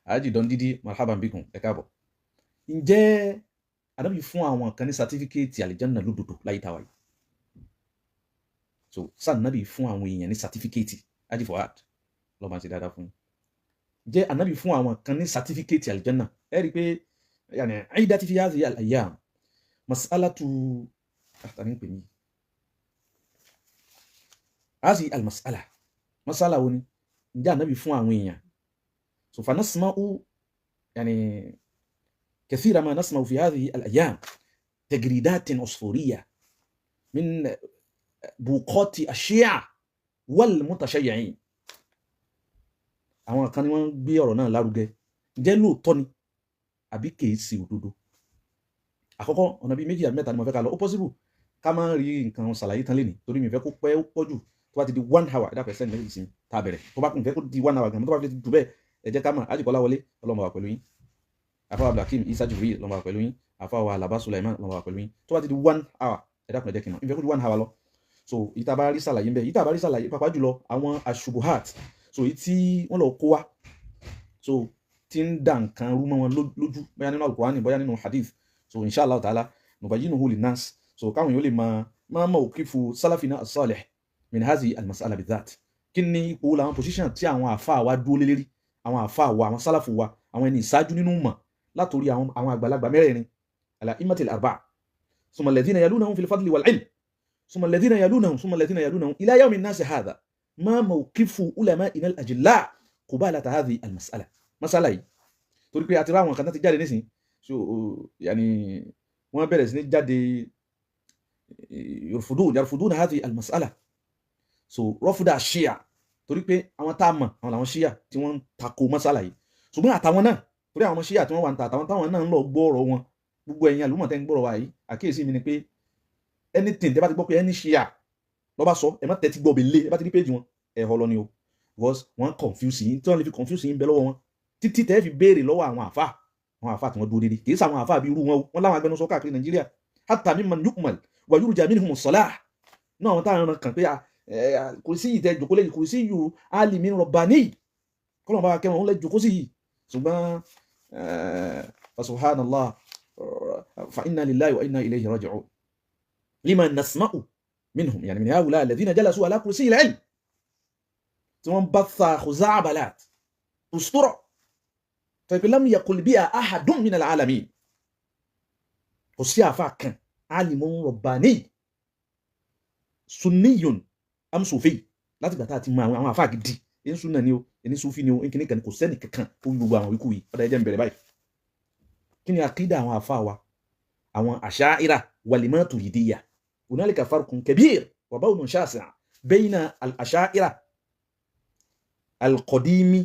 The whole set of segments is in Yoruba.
Haji Don Didi marhaban bikum, ẹ káàbọ̀. Ǹjẹ́ Ànábì fún àwọn kan ní certificate àlìjánà lódodo láyé tá wà yìí? So Ànábì fún àwọn èèyàn ní certificate Haji Fuad ló máa ń ṣe dáadáa fún yín. Ǹjẹ́ Ànábì fún àwọn kan ní certificate àlìjánà? Ẹ rí pé yani aidati fi hadhihi al-ayyam mas'alatu àtàní pè mí hadhihi al-mas'ala mas'ala wo ni? Ǹjẹ́ Ànábì fún àwọn èèyàn? So فنسمع يعني كثيرا ما نسمع في هذه الأيام تجريدات عصفورية من بوقات الشيعة والمتشيعين. àwọn kan ni wọ́n gbé ọ̀rọ̀ náà lárugẹ. Ǹjẹ́ lóòótọ́ ni àbí kìí sí òdodo? Àkọ́kọ́ ọ̀nà bíi méjì àbí mẹ́ta ni mo fẹ́ ká lọ. Ó possible ká máa rí nǹkan ṣàlàyé tán lénìí torí mi fẹ́ kó pẹ́ pọ̀ jù tó bá ti di 1 hour ẹ̀dá pẹ̀sẹ̀ méjì sí ta bẹ̀rẹ̀ tó bá kún fẹ́ kó di 1 hour gan tó bá fi jù bẹ́ẹ̀ ẹ jẹ́ ká mọ̀ Haji Kọ́láwọlé Ọlọ́run bá wà pẹ̀lú yín, àfáwà Abdulhakeem Isa Jibril Ọlọ́run bá wà pẹ̀lú yín, àfáwà Alaba Sulaiman Ọlọ́run bá wà pẹ̀lú yín. Tó bá ti di 1 hour ẹ̀dá kan ẹ jẹ́ kí n mọ̀ ìfẹ́ kó di 1 hour lọ. So ìta bá rí ṣàlàyé ń bẹ, ìta bá rí ṣàlàyé pàápàá jùlọ àwọn ashubuhat so èyí tí wọ́n lọ kó wá so tí ń dà nǹkan rú mọ́ wọn lójú bóyá nínú Al-Qur'ani bóyá nínú hadith. So inshallah ta'ala nubayyinuhu linnas so káwọn yóò lè máa mawqifu salafina as-salih min hadhihi al-mas'ala bidhat. Kí ni ipò làwọn position tí àwọn àfáà wa dúró lé lérí, àwọn àfáà wa, àwọn sálàfù wa, àwọn ẹni ìsáájú nínú mọ̀ látòrí àwọn àgbàlagbà mẹ́rẹ̀ẹ̀rin al-a'immatil arba'a summa alladhina yalunahum fil fadli wal ilm summa alladhina yalunahum ila yawmi an-nas hadha ma mawqifu ulama'ina al-ajilla' qubalata hadhihi al-mas'ala. Mas'ala yìí torí pé àti ra àwọn kan ti jáde nísìn so yani wọ́n bẹ̀rẹ̀ sí ní jáde yarfuduna hadhihi al-mas'ala so rọ́fúdà ṣíà torí pé àwọn tá a mọ̀ àwọn làwọn ṣíà tí wọ́n ń tako mas'ala yìí ṣùgbọ́n àtàwọn náà torí àwọn ṣíà tí wọ́n wà ń ta àtàwọn táwọn náà ń lọ gbọ́ ọ̀rọ̀ wọn gbogbo ẹ̀yin àlùmọ̀ tẹ́ ń gbọ́rọ̀ wa yìí àkíyèsí mi ni pé anything tẹ́ bá ti gbọ́ pé ẹni ṣíà ló bá sọ ẹ má tẹ́tí gbọ́ bèlè ẹ bá ti rí péjì wọn ẹ họ lọ ni o because wọ́n confuse yín tí wọ́n lè fi confuse yín bẹ lọ́wọ́ wọn títí tẹ́ fi béèrè lọ́wọ́ àwọn àfà tí wọ́n dúró dédé kì í sàwọn àfà bí irú wọn wọn láwọn agbẹnusọ káàkiri Nàìjíríà hatta mimman yukmal wa yurja minhum as-salah náà àwọn táwọn kan pé kò sí ìtẹ́ jòkó lẹ́yìn kò sí yù alimin rabbani kọ́lọ̀ bá kẹwọn ó lẹ́ jòkó sí yìí ṣùgbọ́n fa subhanallah fa inna lillahi wa inna ilayhi raji'un liman nasma'u minhum yani min haula alladhina jalasu ala kursi al-ilm tí wọ́n bá sa khuzabalat ustura tàbí lam yaqul biha ahadun min al-alamin kò sí àfà kan alimun rabbani sunniyun am sufi láti gbà tá ti mọ àwọn àfà gidi en sunna ni o en sufi ni o en kini kan kò sẹ́ni kankan ó gbogbo àwọn wíkú yìí ó dá jẹ́ ń bẹ̀rẹ̀ báyìí kí ni àkídà àwọn àfà wa àwọn asha'ira wal maturidiyya hunalika farqun kabir wa bawnun shasi' bayna al-asha'ira al-qadimi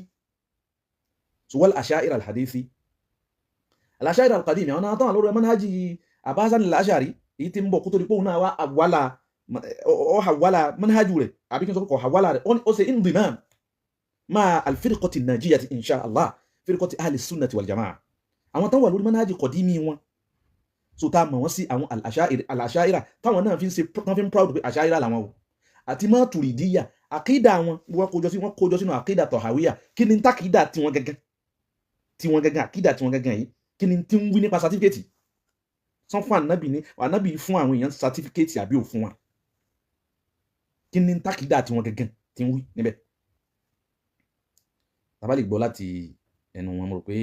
wal asha'ira al-hadithi al-asha'ira al-qadimi àwọn náà lórí manhaji Abu Hasan al-Ash'ari èyí tí ń bọ̀ kó tó di pé òun náà wá hawala manhaju rẹ̀ àbí kí n sọ kọ̀ hawala rẹ̀ ó ṣe indimam ma al-firqati an-najiyati insha Allah firqati ahli sunnati wal jama'a àwọn tán wà lórí manhaji qadimi wọn so ta mọ̀ wọ́n sí àwọn al-asha'ira táwọn náà fi ń proud pé asha'ira làwọn o àti maturidiyya àkídà wọn wọ́n kójọ sínú àkídà tọ̀hàwíyà kí ni tákídà tí wọ́n gẹ́gẹ́ àkídà tí wọ́n gẹ́gẹ́ yìí kí ni tí ń wí nípa certificate sán fún ànábì fún àwọn èèyàn certificate àbí ò fún wa kí ni tákídà tí wọ́n gẹ́gẹ́ tí ń wí níbẹ̀ tàbá lè gbọ́ láti ẹnu wọn mo rò pé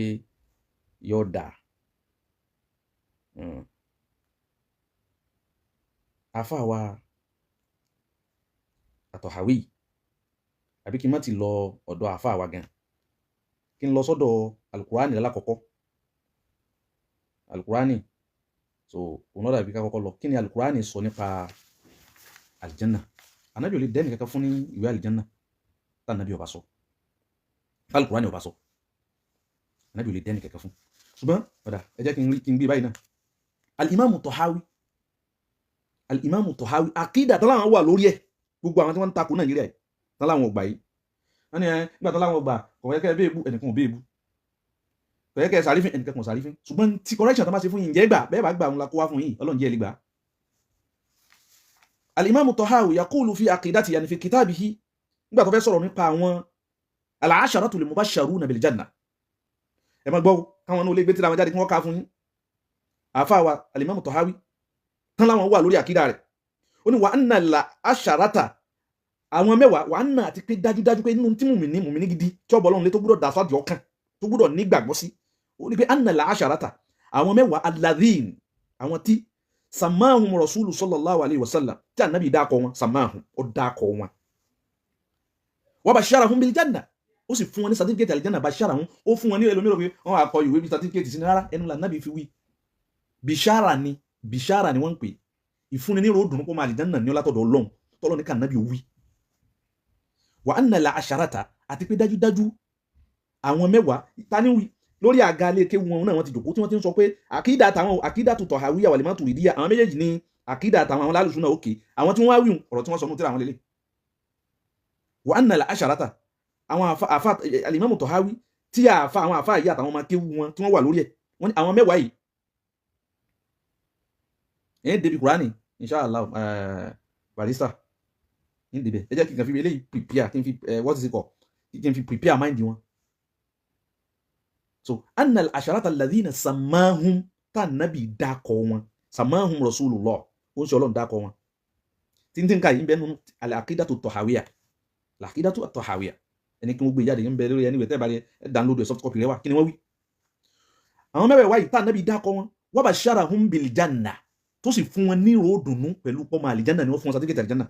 yóò dáa àfáà wa àtọ̀hàwí àbí kí n má ti lọ ọ̀dọ̀ àfáà wa gan kí n lọ sọ́dọ̀ alukurani lálákọ̀ọ́kọ́ alukurani so òun náà bí ká kọ́kọ́ lọ kí ni alukurani sọ nípa aljanna anabi ò lè dẹ́ni kankan fún ní ìwé aljanna tá anabi ò bá sọ alukurani ò bá sọ anabi ò lè dẹ́ni kankan fún ṣùgbọ́n ọ̀dà ẹ jẹ́ kí n gbé báyìí náà alimamu Tahawi akídà tán láwọn wà lórí ẹ̀ gbogbo àwọn tí wọ́n ń takò Nàìjíríà yìí tán láwọn ọgbà yìí wọ́n ní nígbà tán láwọn ọgbà kọ̀wẹ́kẹ́ béèbù ẹnìkan béèbù kọ̀wẹ́kẹ́ sàrífín ẹnìkan kan sàrífín ṣùgbọ́n tí correction tó bá ṣe fún yìí ǹjẹ́ gbà bẹ́ẹ̀ bá gbà òun la kó wá fún yìí Ọlọ́run jẹ́ ẹ lè gbà. Al-Imam Tahawi yaqulu fi aqidati yani fi kitabihi nígbà tó fẹ́ sọ̀rọ̀ nípa àwọn al-asharatu al-mubashsharuna bil janna. ẹ má gbọ́ káwọn náà lè gbé tíra wọn jáde kí wọ́n ká fún yín. àáfàá wa al-Imam Tahawi tán láwọn wà lórí àkídà rẹ̀ ó ní wa anna al-asharata àwọn mẹ́wàá wà anna àti pé dájúdájú pé nínú tí mùmìnì gidi tí ọ̀bọ̀ Ọlọ́run lé tó gbọ́dọ̀ dà sọ́dì ọkàn tó gbọ́dọ̀ nígbàgbọ́ sí ó ní pé anna al-asharata àwọn mẹ́wàá alladhin àwọn tí samahum rasulu sallallahu alayhi wa sallam tí ànábì dákọ̀ wọn samahum ó dákọ̀ wọn wa basharahum bil janna ó sì fún wọn ní certificate aljanna basharahum ó fún wọn ní ẹlòmíràn pé wọn akọ ìwé bí certificate sí ní rárá ẹnu lànàbì fi wí bishara ni wọ́n ń pè ìfúnni ní ròdùn kó máa aljanna ní ọlátọ̀dọ̀ Ọlọ́run tọ́lọ́ ní kànábì wí wa anna la asharata àti pé dájúdájú àwọn mẹ́wàá tani wí lórí àga ilé kéwu wọn náà wọ́n ti jòkó tí wọ́n ti ń sọ pé àkídà tó tọ̀hàwíyà wal maturidiyya àwọn méjèèjì ní àkídà àtàwọn àwọn lálùsùn náà òkè àwọn tí wọ́n wá wíhun ọ̀rọ̀ tí wọ́n sọ mú tíra àwọn lélẹ̀ wa anna la asharata àwọn àfà al-Imam Tahawi tí àwọn àfà yìí àtàwọn ọmọ kéwu wọn tí wọ́n wà lórí ẹ̀ wọ́n ní àwọn mẹ́wàá yìí débi Kùránì inshallah barista ní débẹ̀ ẹ jẹ́ kí n fi eléyìí prepare kí n fi what is it called kí n fi prepare mind wọn. So anna al-asharata alladhina samahum tá nàbì dákọ̀ wọn samahum rasulullah ó ń ṣe Ọlọ́run dákọ̀ wọn tíntín ká yìí ń bẹ nínú al-aqidatu at-tahawiyya al-aqidatu at-tahawiyya ẹni kí wọ́n gbé jáde ń bẹ lórí ẹni wẹ̀tẹ́ bá rí download soft copy rẹ̀ wá kí ni wọ́n wí. àwọn mẹ́wàá wáyìí tá nàbì dákọ̀ wọn wa basharahum bil janna tó sì fún wọn ní ròdùnú pẹ̀lú pọ́mọ àlìjánà ni wọ́n fún wọn certificate àlìjánà.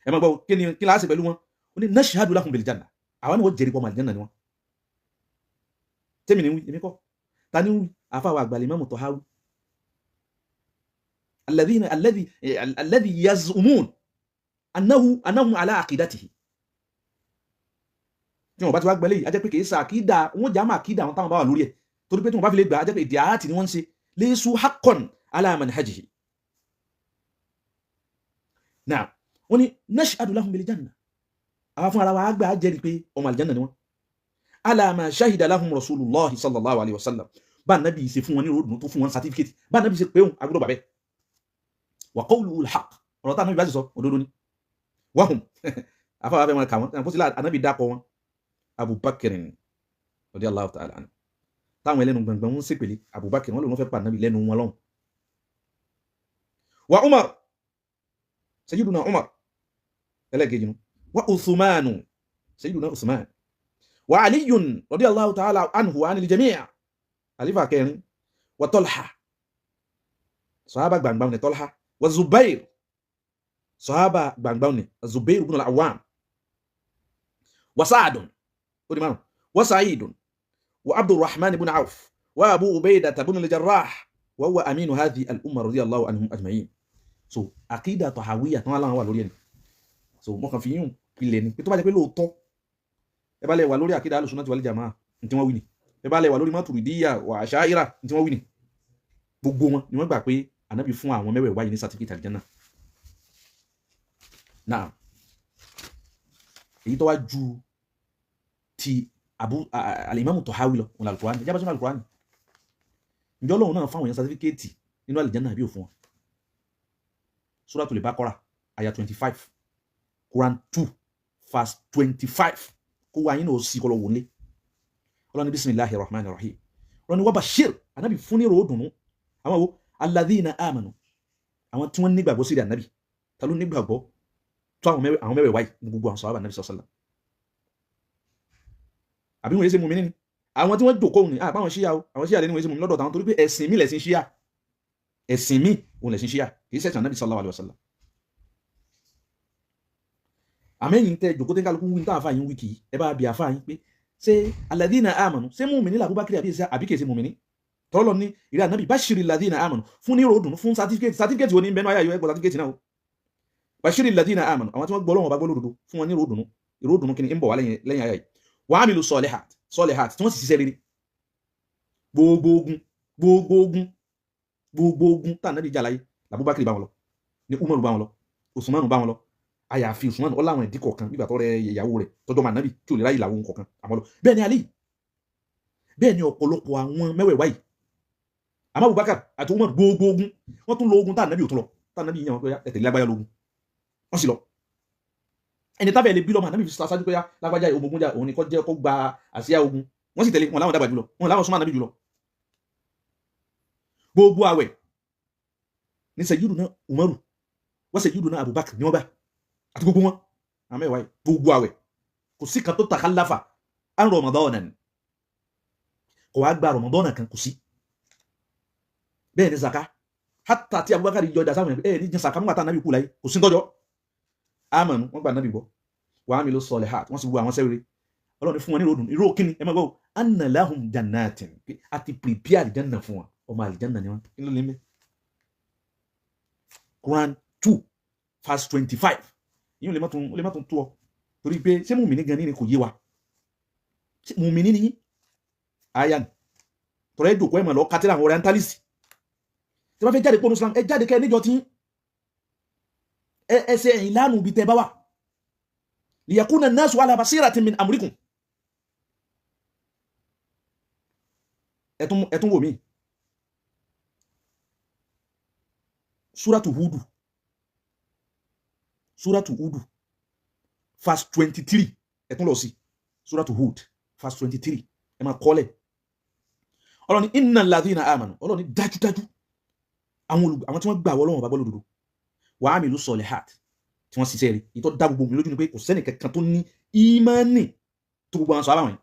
ẹ máa gbọ́ kí láàṣẹ pẹ̀lú wọn ó ní nashhadu lahum bil janna àwọn ni wọ́n jẹ́rìí pọ́mọ àlìjánà ni wọ́n. tẹ́mi ni wí èmi kọ́ ta ni wí àfàwọ̀ àgbà Imam Tahawi alladhi yaz'umun annahum ala aqidatihi tí wọ́n bá ti wá gbẹ́lẹ̀ yìí a jẹ́ pé kìí sa àkídà wọ́n já máa àkídà àwọn táwọn bá wà lórí ẹ̀ torí pé tí wọ́n bá fi lè gbà á jẹ́ pé ìdí àátì ni wọ́n ń ṣe laysu haqqan ala manhajihi. Na'am wọ́n ní nashhadu lahum bil janna àwọn fún ara wa àgbà jẹ́rìí pé ọmọ àlìjánà ni wọ́n ala ma shahida lahum rasulullahi sallallahu alayhi wa sallam bá nàbí ṣe fún wọn ní ròdùnú tó fún wọn certificate bá nàbí ṣe pé òun agbọ́dọ̀ bàbẹ́ wa qawluhu al-haqq ọ̀rọ̀ tá nàbí bá sì sọ òdodo ni wahum afáwà fẹ́ wọn kà wọ́n kó sí ànábì dákọ̀ wọn Abubakar radiyallahu ta'ala anhu táwọn ẹlẹ́nu gbọ̀ngbọ̀n ń ṣèpèlé Abubakar wọn lòun fẹ́ pa ànábì lẹ́nu wọn lọ́hùn wa Umar sayyiduna Umar ẹlẹ́gẹ̀ẹ́jì nu wa Uthmanu sayyiduna Uthman wa Aliyun radiyallahu ta'ala anhu wa anil jami' alifa kẹrin wa Talha sahaba gbangban ni Talha wa Zubair sahaba gbangban ni Zubair ibn al-Awwam wa Sa'dun odi márùn wa Sa'idun wa Abdurrahman ibn Auf wa Abu Ubaidah ibn al-Jarrah wa huwa aminu hadhihi al-umma radiyallahu anhum ajma'in. So àkídà Tahawiyya tán láwọn wà lórí ẹni so mo kàn fi yún pilẹ̀ ni pé tó bá jẹ́ pé lóòótọ́ ẹ bá lè wà lórí àkídà Ahlus-Sunnah wal Jamā'ah tí wọ́n wí ni ẹ bá lè wà lórí Maturidiyya wa Asha'ira tí wọ́n wí ni gbogbo wọn ni wọ́n gbà pé ànábì fún àwọn mẹ́wẹ̀ẹ̀wá yìí ní certificate àlìjánà. Náà èyí tó wá ju ti al-Imam Tahawi lọ wọn al-Qur'an ìjábá sínú al-Qur'an ìjọ lóhun náà fáwọn èèyàn certificate nínú àlìjánà àbí òfin wọn. Suratul Baqarah ayah 25 Quran 2 verse 25 kó wá yín náà sí kọlọ wọlé ọlọ́ni bismillahir rahmanir rahim ọlọ́ni wa bashir anábì fún ní ròódùnú àwọn wo alladhina amanu àwọn tí wọ́n nígbàgbọ́ sí ànábì ta ló nígbàgbọ́ tó àwọn mẹ́wẹ̀ wáyé ní gbogbo àwọn sàhábà ànábì sallallahu alaihi wasallam àbí wọ́n yé ṣe mùmínì ni àwọn tí wọ́n jòkó ní àbáwọn ṣíyà àwọn ṣíyà lẹ́nu wọ́n yé ṣe mùmínì lọ́dọ̀ táwọn torí pé ẹ̀sìn mi lẹ̀sìn ṣíyà ẹ̀sìn mi òun lẹ̀sìn ṣíyà kì í ṣẹ̀sìn ànábì sallallahu alaihi wasallam. Àmẹ́yìn tẹ́ jòkó tẹ́ kálukú wí ní táwọn afáyín wí kì í ẹ bá bí afáyín pé ṣé alladhina amanu ṣé mùmínì làbúbákírì àbí kìí ṣe mùmínì tọ́lọ́ ní ìrẹ́ ànábì bashiril ladhina amanu fún ní ròdùn fún certificate wo ní bẹ́ẹ̀ náà ayọ̀ ẹgbọ́ certificate náà o bashiril ladhina amanu àwọn tí wọ́n gbọ́ Ọlọ́run bá gbọ́ lódodo fún wọn ní ròdùn kí ni ń bọ̀ wá lẹ́yìn ayọ̀ yìí wa amilu solihat tí wọ́n sì ṣiṣẹ́ rere gbogbo ogun tá ànábì jà láyé làbúbákírì bá wọn lọ ní Umaru bá wọn lọ Usmanu bá wọn lọ àyàfi Usman ó láwọn ìdí kọ̀ọ̀kan nígbà tó rẹ ìyàwó rẹ̀ tọ́jọ́ máa nábì tí ò lè ráyè làwọn kọ̀ọ̀kan àmọ́ lọ bẹ́ẹ̀ ni Ali bẹ́ẹ̀ ni ọ̀pọ̀lọpọ̀ àwọn mẹ́wẹ̀ẹ̀wá yìí àmọ́ Abubakar àti Umar gbogbo ogun wọ́n tún lo ogun tá ànábì ò tún lọ tá ànábì yàn wọ́n pé ẹ̀tẹ̀lẹ́ agbáyà lógun wọ́n sì lọ ẹni tábẹ̀ lè bí lọ́mọ ànábì fi ṣáájú pé lágbájá ogun jà òun ni kó jẹ́ kó gba àsíá ogun wọ́n sì tẹ̀lé wọn láwọn dàgbà jùlọ wọn láwọn súnmọ́ ànábì jùlọ. gbogbo àwẹ̀ ní Sayyiduna Umaru wọ́n Sayyiduna Abubakar ní wọ́n bá àti gbogbo wọn àmọ́ ìwáyé gbogbo àwẹ̀ kò sí kan tó takhallafa an Ramadan kò wá gba Ramadan kan kò sí. bẹ́ẹ̀ ni zaka hatta tí Abubakar yọ ìdá sáwọn ẹ̀ ní jẹ́ zaka mọ́ta ànábì kú láyé kò sí tọ́jọ́ amanu wọ́n gba ànábì gbọ́ wa amilu solihat wọ́n sì gbọ́ àwọn sẹ́wẹ̀rẹ̀ Ọlọ́run fún wọn ní ròdùn irú kíni ẹ máa gbọ́ anna lahum jannatin àti prepare àlìjánà fún wọn ọmọ àlìjánà ni wọn kí ló lè mẹ́. Quran 2 verse 25 yíò lè má tún tó ọ torí pé ṣé mùmìnì gan ní kò yé wa mùmìnì ní ayan tọ́rọ ẹ̀dùkọ́ ẹ̀mọ̀ lọ kátírà àwọn orientalist tí wọ́n fẹ́ jáde pọ́nù Islam ẹ jáde kẹ́ níjọ tí ẹsẹ̀ ìlànà ibi tẹ́ bá wà liyakuna an-nasu ala basiratin min amrikum. ẹ̀tún wò mí Suratu Hudu verse 23 ẹ̀tún lọ sí Suratu Hud verse 23 ẹ máa kọ́lẹ̀ Ọlọ́run ní innal ladhina amanu Ọlọ́run ní dájúdájú àwọn tí wọ́n gbà Ọlọ́run bá gbọ́ lódodo wa amilu solihat tí wọ́n ṣiṣẹ́ rí ìtọ́ dá gbogbo mi lójú ni pé kò sẹ́nì kankan tó ní ìmánì tó gbogbo àwọn sàhábà wọn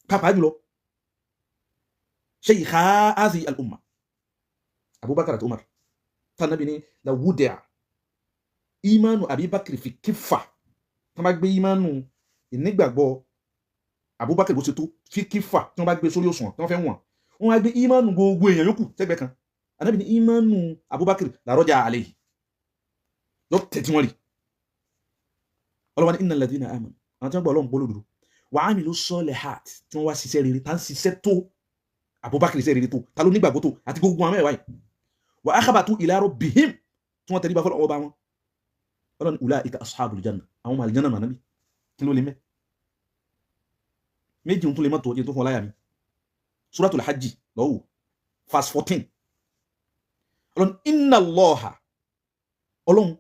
pàápàá jùlọ shaykha hadhihi al-umma Abubakar àti Umar tánàbí ní la wudi'a ìmánu Abubakar fi kífà tán bá gbé ìmánu ìnígbàgbọ́ Abubakar bó ṣe tó fi kífà tí wọ́n bá gbé sórí òṣùwọ̀n tí wọ́n fẹ́ wọ̀n wọ́n wá gbé ìmánu gbogbo èèyàn yòókù sẹ́gbẹ̀ẹ́ kan Ànábì ní ìmánu Abubakar la raja alayhi lọ tẹ̀tí wọn rí Ọlọ́run ní innal ladhina amanu àwọn tí wọ́n gbọ́ Ọlọ́run gbọ́ lódodo wa amilu solihat tí wọ́n wá ṣiṣẹ́ rere tá ń ṣiṣẹ́ tó Abubakar ṣiṣẹ́ rere tó ta ló nígbàgbọ́ tó àti gbogbo àwọn ẹ̀wà yìí wa akhbatu ila rabbihim tí wọ́n tẹ̀lé bá fọ́lọ́ ọba wọn Ọlọ́run ní ulaika ashabul janna àwọn ọmọ àlìjánà nàbí kí ló lè mẹ́ méjì tó lè mọ́ tó jẹ́ tó fún ọláyà mi Suratul Hajj lọ́wọ́ verse 14 Ọlọ́run inna Allaha Ọlọ́run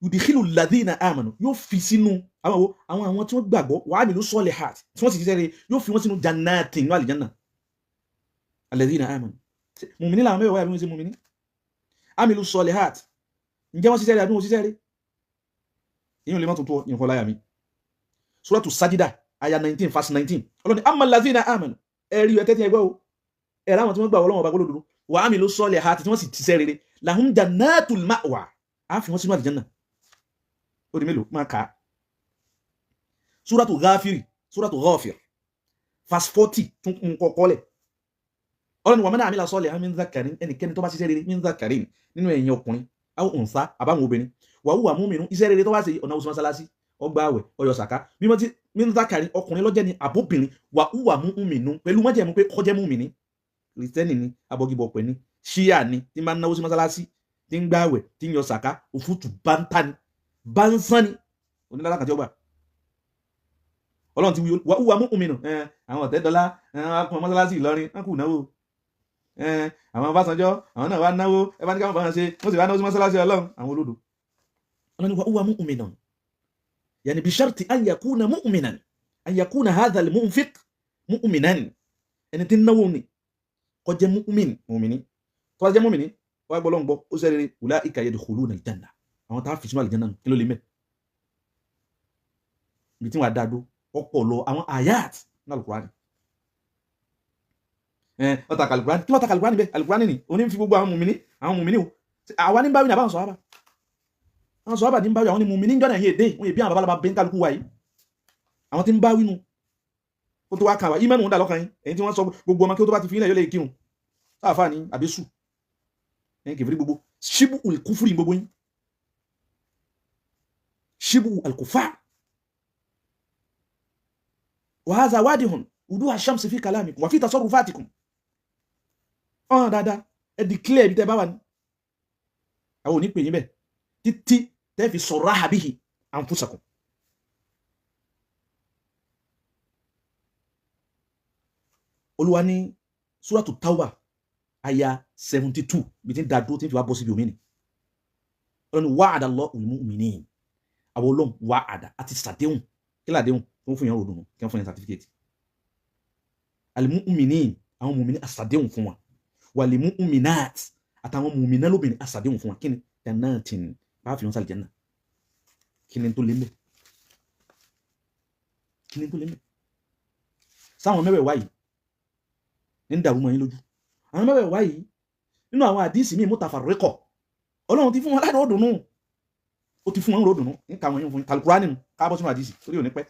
yudkhilu alladhina amanu yóò fi sínú àwọn tí wọ́n gbàgbọ́ wa amilu solihat tí wọ́n sì ṣiṣẹ́ rere yóò fi wọ́n sínú jannatin ní àlìjánà alladhina amanu mùmìnì làwọn mẹ́wàá àbí wọ́n ṣe mùmìnì amilu solihat ǹjẹ́ wọ́n ṣiṣẹ́ rere àbí wọ́n ṣiṣẹ́ rere ìyẹn lè má tuntun ní ọkọ̀ láyà mi Suratu Sajida aya 19 verse 19 Ọlọ́run ní amma alladhina amanu ẹ̀rí ẹ̀tẹ́ tí ẹgbẹ́ o ẹ̀rọ àwọn tí wọ́n gbà Ọlọ́run ọba gbọ́dọ̀ dúró wa amilu solihat tí wọ́n sì ṣiṣẹ́ rere lahum jannatul ma'wa á fi wọ́n sínú àlìjánà ó di mélòó máa kà á Suratu Ghafir verse 40 tún kọ́kọ́lẹ̀ Ọlọ́run wa man amila salihan min dhakarin ẹnikẹ́ni tó bá ṣiṣẹ́ rere min dhakarin nínú ẹ̀yin ọkùnrin aw untha àbáwọn obìnrin wa huwa mu'minun iṣẹ́ rere tó bá ṣe ọ̀nà oṣù mọ́sálásí ọgbà àwẹ̀ ọyọ sàká mímọ́ tí min dhakarin ọkùnrin lọ́jẹ́ ni àbóbìnrin wa huwa mu'minun pẹ̀lú mọ́jẹ̀mú pé kọjẹ́ mu'mini kìrìsìtẹ́nì ni abọ́gibọ̀pẹ̀ ni ṣíà ni tí máa ń náwó sí mọ́sálásí tí ń gbà àwẹ̀ tí ń yọ sàká òfútù báńtà ni báńsán ni onílára kàtí ọgbà Ọlọ́run ti wa huwa mu'minun àwọn ọ̀tẹ́dọ́lá àwọn mọ́sálásí Ìlọrin wọn kù náwó àwọn Ọbásanjọ́ àwọn náà wá náwó ẹbá ní káwọn bá ṣe wọ́n sì wá náwó sí mọ́sálásí Ọlọ́run àwọn olódò Ọlọ́run ni wa huwa mu'minun yani bi sharti an yakuna mu'minan an yakuna hadha al-munfiq mu'minan ẹni tí náwó ni kó jẹ́ mu'mini tó bá jẹ́ mu'mini wá gbọ́ lọ́ngbọ́ ó ṣe rere ulaika yadkhuluna al-janna àwọn tá a fi sínú àlìjánà kí ló lè mẹ́ ibi tí wọ́n á dáadó ọ̀pọ̀ lọ àwọn ayat náà Al-Qur'ani ọ̀tà Al-Qur'ani kí wọ́n ta Al-Qur'ani bẹ́ Al-Qur'ani ni oní fi gbogbo àwọn mùmìnì o àwa ní báwí ní àbáwọn sọ̀hábà àwọn sọ̀hábà ní báwí àwọn ní mùmìnì jọ́nà yìí èdè wọ́n yìí bí àwọn babalaba bẹ́ ń kálukú wáyé àwọn tí ń báwí nu ó tó wá kàn wá ìmẹ́nu ń dà lọ́kàn yín èyí tí wọ́n sọ gbogbo ọmọ kí ó tó bá ti fi ilẹ̀ yóò lè kírun sáàfà ní àbísù ẹ̀yìn kèfèrí gbogbo ṣíbù al-kufri gbogbo yín ṣíbù al-kufar wa hadha wadihun wuduha ash-shamsi fi kalamikum wa fi tasarrufatikum dáadáa ẹ declare ibi tẹ́ bá wà ní àwọn òní pè yín bẹ́ẹ̀ títí tẹ́ fi sarraha bihi anfusakum Olúwa ní Suratu Tawbah aya 72 bí tí ń dàdó tí ń fi wá bọ́ síbi òmìnì Ọlọ́run wa'ada Allahu al-mu'minin àwọn Ọlọ́run wà àdá àti sàdéhùn kí làdéhùn tó ń fún yàn ròdùnú kí wọ́n fún yàn certificate al-mu'minin àwọn mùmìnì àsàdéhùn fún wọn wal-mu'minat àtàwọn mùmìnà lóbìnrin àsàdéhùn fún wọn kí ni jannatin bá fi wọn sàlì jẹ́nà kí ni tó lé mẹ́ kí ni tó lé mẹ́ sáwọn mẹ́wẹ̀ẹ́ wáyìí ní dàrú mọ́ yín lójú àwọn mẹ́wẹ̀ẹ́ wáyìí nínú àwọn àdísì míì mutafarriqa Ọlọ́run ti fún wọn láti ròdùnú ó ti fún wọn ròdùnú ní káwọn yín fún Al-Qur'ani káàbọ̀ sínú àdísì torí ò ní pẹ́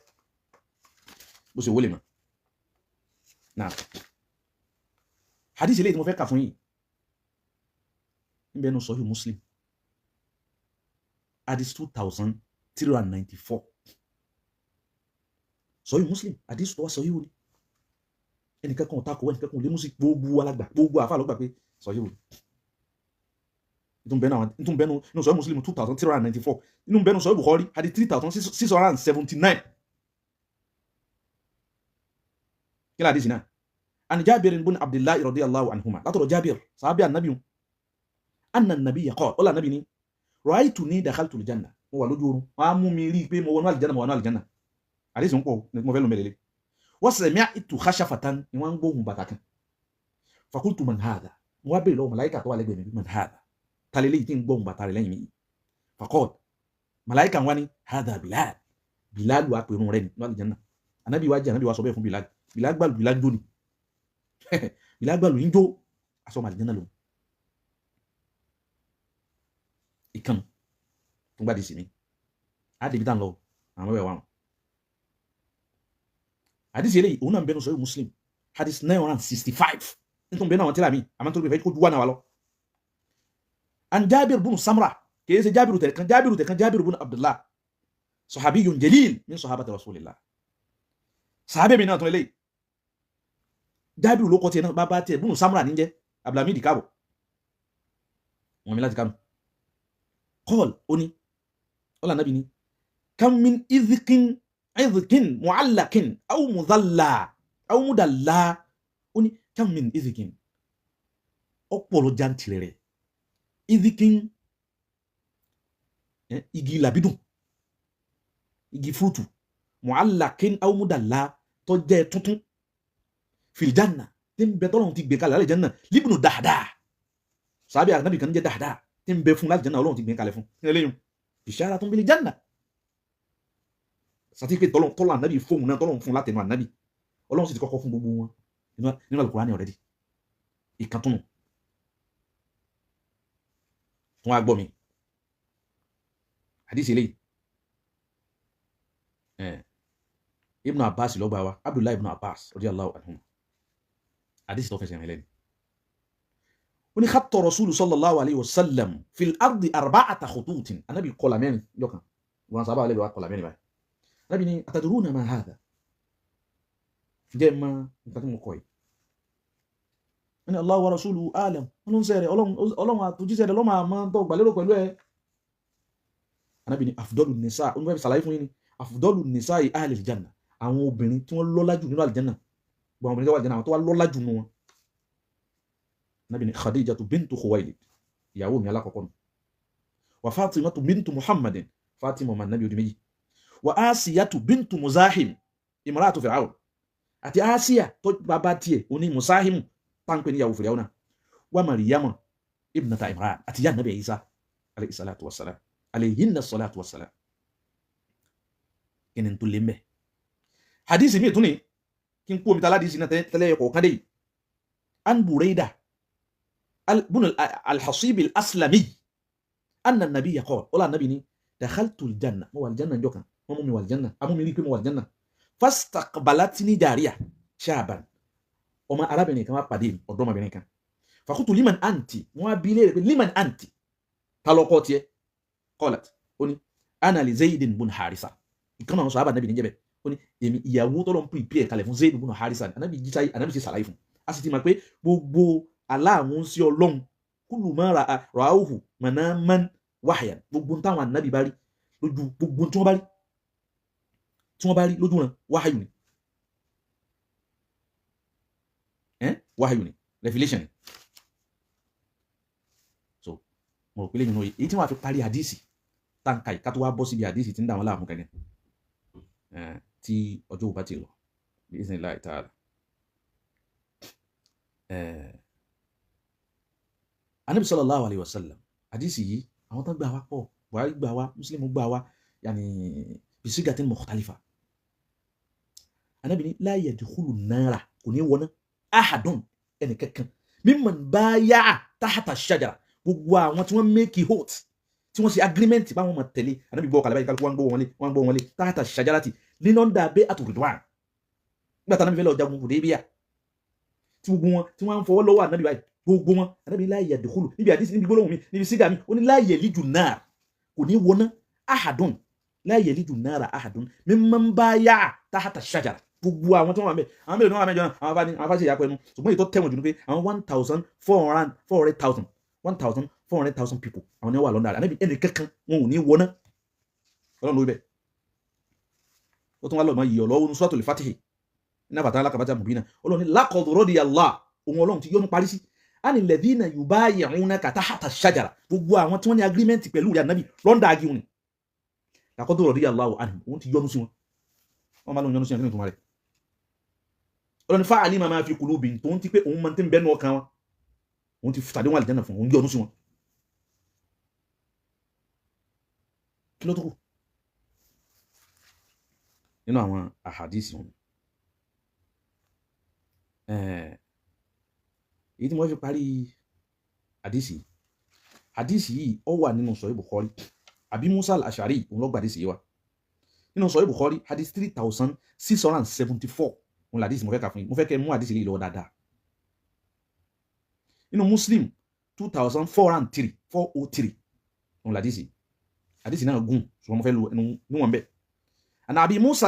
bó ṣe wọlé mọ́ náà hadith eléyìí tí mo fẹ́ kà fún yìí ń bẹnu Sahih Muslim hadith 2394 Sahih Muslim hadith tó wá Sahih ni ẹnìkankan ọ̀tá kọ̀wẹ́ ẹnìkankan lé músí gbogbo alágbà gbogbo àfà lọ́gbà pé Sahih ni ìtún bẹnu inú Sahih Muslim 2394 inú bẹnu Sahih Bukhari hadith 3679 kí lá hadith náà عن جابر بن عبد الله رضي الله عنهما لا ترى جابر صحابي النبي أن النبي قال ولا نبي رأيتني دخلت الجنة هو لجور ما مميري بي مو الجنة مو الجنة عليه سنقو نتمفلو مليلي وسمعت خشفة يوان بوهم باتاكن فقلت من هذا موابي لو ملايكة طوال لبني من هذا تالي تين بوهم باتاري لنمي فقال ملايكة واني هذا بلال بلال واقوي نورين نوال الجنة النبي واجه النبي واسوبه فون بلال بلال بال بلال دوني ìlágbàlù yín jó asọ́mà àlìjánà lòun ìkànnì tó gbádìí sí mi àdìbítà ń lọ àwọn ẹwà wọn àdìsí eléyìí òun náà ń bẹnu Sahih Muslim hadith 965 nítorí bẹnu àwọn tíra mi àmọ́ tó gbé kó ju wà náà wà lọ an Jabir bunu Samra kìí ṣe Jabiru tẹ̀kan Jabiru bunu Abdullah sahabiyyun jalil min sahabati Rasulillah sahabi mi náà tó eléyìí Jabiru ló kọ́ tiẹ̀ náà bàbá tiẹ̀ bùnú Samra ní jẹ́ Abdulhamid káàbọ̀ wọn mi láti kánú kọ́ọ̀l ó ní ọlá nàbí ní kam min idhikin mu'allakin aw mudalla ó ní kam min idhikin ọpọlọ jantirẹ rẹ idhikin igi làbídùn igi fúrútù mu'allakin aw mudalla tó jẹ́ tuntun fìlìjánà tí ń bẹ tọ́lọ́run ti gbé kalẹ̀ alẹ́ jẹ́nà líbùnù dáadáa sàbí ànábì kan jẹ́ dáadáa tí ń bẹ fún láti jẹ́nà Ọlọ́run ti gbé kalẹ̀ fún ní eléyìn ìṣára tó ń bẹ jẹ́nà sàtífíkẹ́ tọ́lọ́ ànábì fóun náà tọ́lọ́run fún láti ẹnu ànábì Ọlọ́run sì ti kọ́kọ́ fún gbogbo wọn nínú Al-Qur'ani already ìkàntúnù tún wá gbọ́ mi hadisi eléyìí Ibn Abbas lọ́gbà wa Abdullah ibn Abbas radiyallahu anhum hadith tó fẹsẹ̀ rìn lẹ́nu ó ní khatta rasulu sallallahu alayhi wa sallam fil ardi arba'ata khututin anabi kọlà mẹ́rin yọkan wọn sábà lè wà kọlà mẹ́rin báyìí anabi ni atadruna ma hadha jẹ́ ma nǹkan tí mo kọ́ yìí wọ́n ni Allah wa rasuluhu alam ọlọ́run àtúnjíṣẹ́ rẹ̀ lọ́mọ àmọ́ tó gbàlérò pẹ̀lú ẹ anabi ni afdalu nisa ó ní fẹ́ sàlàyé fún yín ni afdalu nisa ahli aljanna àwọn obìnrin tí wọ́n lọ́lá jù nínú aljanna gbọ́n obìnrin tó wà aljanna àwọn tó wà lọ́lá jù nínú wọn nabi ni Khadijatu bintu Khuwailid ìyàwó mi alákọ̀ọ́kọ́ nù wa Fatimatu bintu Muhammadin Fatima ọmọ nabi odi méjì wa Asiyatu bintu Muzahim imratu Fir'aun àti Asiya tó bàbá tiẹ̀ oní Musahim pàǹpẹ́ níyàwó Fir'aun náà wa Maryama ibnata Imran àti yá nabi Isa alayhi salatu wassalam alayhinna salatu wassalam kí ni tó lé mẹ́ hadisi mi tún ni kí n kú omi tàlá hadisi náà tẹ́lẹ̀ ẹ̀kọ̀ kan dé yìí an Burayda بن الحصيب الأسلمي أن النبي قال ولا النبي ني دخلت الجنة هو الجنة جوكا مو والجنة أمو مليك مو والجنة فاستقبلتني جارية شابا وما أرابني كما قديم ودوما بينك فقلت لمن أنت مو بيلي لمن أنت تلوقوتي قالت أني أنا لزيد بن حارثة كنا صحابة النبي نجيبه أني ياو تولون بريبير كالي فون زيد بن حارثة النبي جيتاي النبي سي سالاي فون asiti ma pé gbogbo aláàmú sí Ọlọ́run kúlù mọ́ ràáhù mọ̀nàmọ́n wáhàyàn gbogbo táwọn ànábì bá rí lójú gbogbo tí wọ́n bá rí lójú ràn wáhàyù ni wáhàyù ni revelation ni so mo rò pé lẹ́yìn náà èyí tí wọ́n fi parí hadisi táǹkà yìí ká tó wá bọ́ síbi àdìsí tí ń dà wọ́n láàmú kẹ́kẹ́ tí ọjọ́ òbá ti lọ bí ìsìn láì tààrà. Ànábì sallallahu alayhi wa sallam àdìsí yìí àwọn tán gbà wá pọ̀, Buhari gbà wá, Muslim gbà wá, yàní bisigatin mukhtalifa. Ànábì ní la yadkhulu nara, kò ní wọná ahadun ẹnì kankan mimman baya'a tahta shajara, gbogbo àwọn tí wọ́n make hot tí wọ́n ṣe agreement bá wọn mọ̀ tẹ̀lé Ànábì gbọ́ kalẹ̀ báyìí kálukú wọ́n gbọ́ wọn lé tahta shajarati linonda bay'atu ridwan. Nígbà tí Ànábì fẹ́ lọ jagun Hudaybiyah tí gbogbo wọn tí wọ́n ń fọwọ́ lọ́wọ́ Ànábì báyìí gbogbo wọn Ànábì la yadkhulu níbi àdìsí níbi gbólóhùn mi níbi sígà mi ó ní la yaliju nar, kò ní wọná ahadun la yaliju nara ahadun mimman baya'a tahta shajara, gbogbo àwọn tí wọ́n wà mẹ́ àwọn mẹ́rin wọ́n wà mẹ́jọ àwọn bá ṣe ìyàpọ̀ ẹnu, ṣùgbọ́n èyí tó tẹ̀wọ̀n jù ní pé àwọn 1,400,000 people àwọn ni wọ́n wà lọ́nà rẹ̀. Ànábì ẹnì kankan wọn ò ní wọná ọlọ́run lórí bẹ́ẹ̀. ó tún wá lọ́ọ́ máa yí ọ̀lọ́wọ́ ní Suratul Fatihi iná bàtà alákàbàtà mubina, ọlọ́run ní laqad radiyallahu, òun ọlọ́run ti yọ́nú parí sí anil ladhina yubayi'unaka tahta shajara, gbogbo àwọn tí wọ́n ní agreement pẹ̀lú rẹ̀ Ànábì lọ́ndà agi wọn ni laqad radiyallahu anhum, òun ti yọ́nú sí wọn. wọ́n máa lọ yọ́nú sí wọn kí ni tó máa rẹ̀. ọlọ́run ní fa'alima ma fi qulubihim, tó ń ti pé òun máa ń tẹ́ ń bẹ́nu ọkàn wọn, òun ti tàdé wọn àlìjánnà fún òun yọ́nú sí wọn. kí ló tó kù nínú àwọn àhàdísì wọn? èyí tí wọ́n fi parí àdísì yìí ó wà nínú Sahih Bukhari. Abi Musa al-Ash'ari òun ló gba àdísì yìí wá nínú Sahih Bukhari hadith 3674 òun làdísì mo fẹ́ kà fún yín, mo fẹ́ kẹ́ mú àdísì yìí lọ dáadáa. nínú Muslim 2403 òun làdísì náà gùn ṣùgbọ́n mo fẹ́ lu ẹnu níwọ̀n bẹ́ẹ̀. àná Abi Musa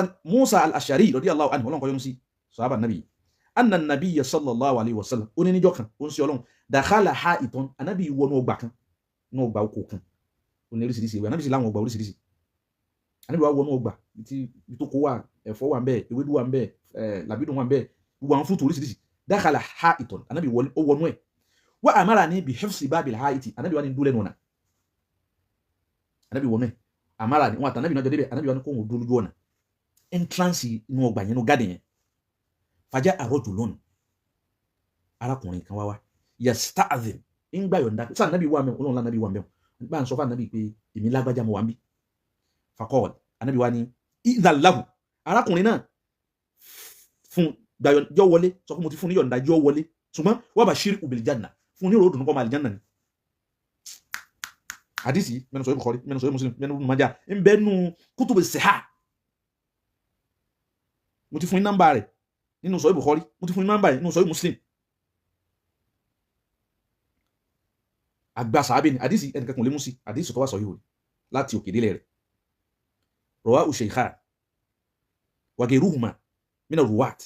al-Ash'ari radiyallahu anhu ọlọ́run kọ́ yọ́nú sí sahaba nabi anna nabiyya sallallahu alayhi wa sallam ó ní níjọ́ kan ó ń ṣe ọlọ́run dakhala ha'itan, Ànábì wọnú ọgbà kan ní ọgbà oko kan ó ní oríṣiríṣi ìwé Ànábì sì láwọn ọgbà oríṣiríṣi. Ànábì wá wọnú ọgbà tí tó kó wà, ẹ̀fọ́ wà ń bẹ́ẹ̀, ewédú wà ń bẹ́ẹ̀, làbídùn wà ń bẹ́ẹ̀, gbogbo àwọn fúrúùtù oríṣiríṣi. dakhala ha'itan, Ànábì ó wọnú ẹ̀. wa amarani bi hifzi babil ha'iti, Ànábì wá ní dúró lẹ́nu ọ̀nà. Ànábì wọnú ẹ̀ amarani wọn àtànábì náà jọ débẹ̀, Ànábì wá ní kóhùn dúró lójú ọ̀nà entrance inú ọgbà yẹn, inú garden yẹn. Faja arojulun, arákùnrin kan wá yasta'dhin, ń gbà yọ̀ǹda sa Ànábì wà ńbẹ̀, Ọlọ́run Ànábì wà ńbẹ̀, bá ń sọ fún Ànábì pé èmi lágbájá mo wà ńbí. Faqala, Ànábì wá ní idhan lahu, arákùnrin náà fún gbà yọ wọlé, sọ fún mo ti fún ní yọ̀ǹda yọ wọlé, ṣùgbọ́n wa bashirhu bil janna, fún ní ròdùn kọ́ máa aljanna ni. Hadisi mẹ́nu Sahih Bukhari, mẹ́nu Sahih Muslim, mẹ́nu Ibn Majah, ń bẹ nú kutubu sihah. mo ti fún ní nọ́mbà rẹ̀ nínú Sahih Bukhari, mo ti fún ní nọ́mbà rẹ̀ nínú Sahih Muslim. àgbà sàábé ni àdísì ẹnìkankan lè mú sí àdísì tó wá sọ yìí láti òkè délẹ̀ rẹ̀. rawahu shaykhan wa ghayruhuma min ar-ruwat.